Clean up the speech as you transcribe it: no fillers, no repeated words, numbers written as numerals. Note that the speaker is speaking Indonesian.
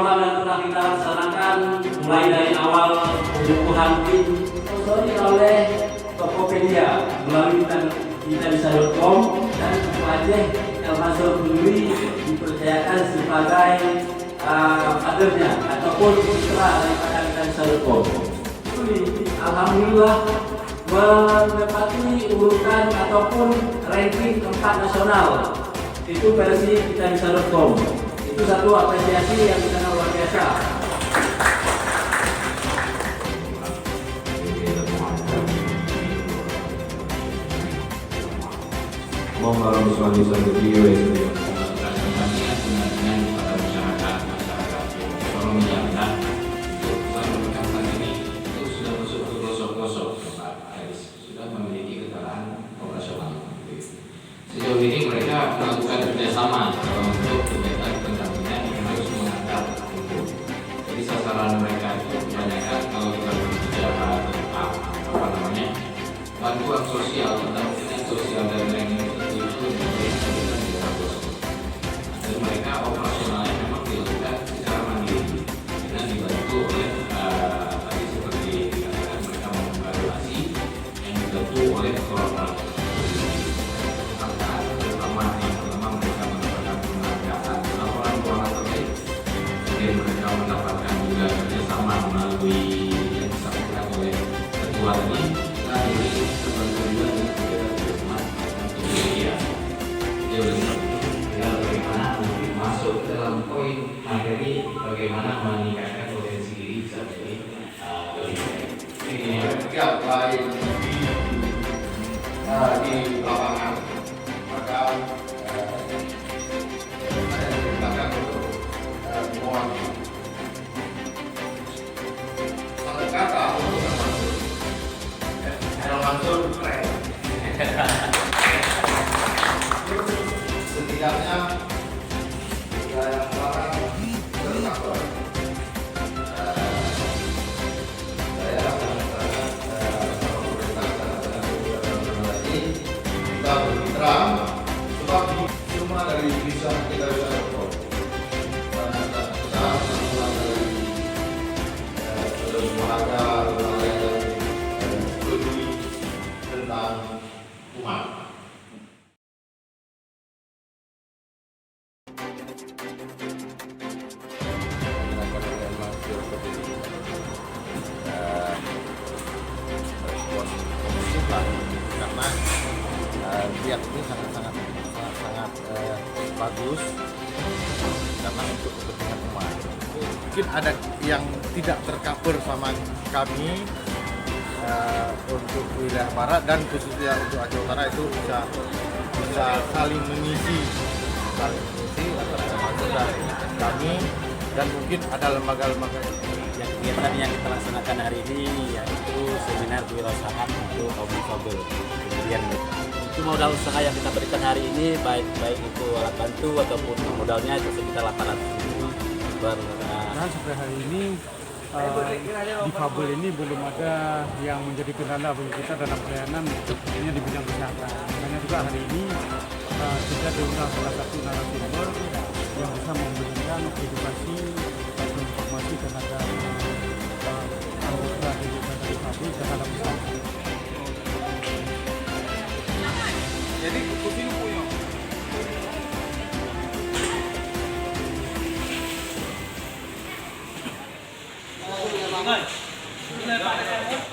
program yang telah kita laksanakan mulai dari awal pengukuhan tim oleh Tokopedia melalui kitabisa.com dan Buku Aceh yang masuk dulu dipercayakan sebagai kadernya ataupun mitra daripada kitabisa.com. Alhamdulillah menempati urutan ataupun ranking keempat nasional. Itu versi kitabisa.com. Itu satu apresiasi yang sangat luar biasa. Kalau misalnya satu video ya sejauh ini mereka melakukan kerjasama untuk kegiatan pendampingan yang harus mengangkat hukum. Jadi sasaran mereka itu kebanyakan kalau kita berbicara tentang bantuan sosial, pendampingan sosial dan lain-lain itu diberikan di kampus. Dan mereka operasionalnya memang dilakukan secara mandiri dengan dibantu oleh tadi seperti dikatakan mereka membuka relasi yang dibantu oleh orang-orang. Mereka mendapatkan juga kerjasama melalui yang disampaikan oleh ketua ini. Nah ini terbantu juga dengan kerjasama untuk media. Tinggal bagaimana nanti masuk ke dalam poin materi bagaimana meningkatkan potensi diri bisa menjadi lebih baik. Ini setiap lain di lapangan maka saya perintahkan untuk mohon kata untuk Mansur keren. Setidaknya yang sekarang tercover. Saya sangat kita bermitra sebab cuma dari bisa kita bisa support. Tentang umat. Respon positif lah karena giat ini sangat bagus karena untuk kepentingan umat. Mungkin ada yang tidak tercover sama kami untuk wilayah barat dan khususnya untuk Aceh Utara itu bisa saling mengisi antara teman-teman kami dan mungkin ada lembaga-lembaga yang kegiatan yang kita laksanakan hari ini yaitu seminar kewirausahaan untuk kaum difabel. Kemudian itu modal usaha yang kita berikan hari ini baik itu alat bantu ataupun modalnya itu sekitar 800.000 Nah, sampai hari ini difabel ini belum ada yang menjadi kendala bagi kita dalam pelayanan khususnya di bidang kesehatan. Makanya juga hari ini kita diundang salah satu narasumber yang bisa memberikan edukasi atau informasi terhadap anggota difabel terhadap kesehatan. Jadi kursi lu punya. Rồi,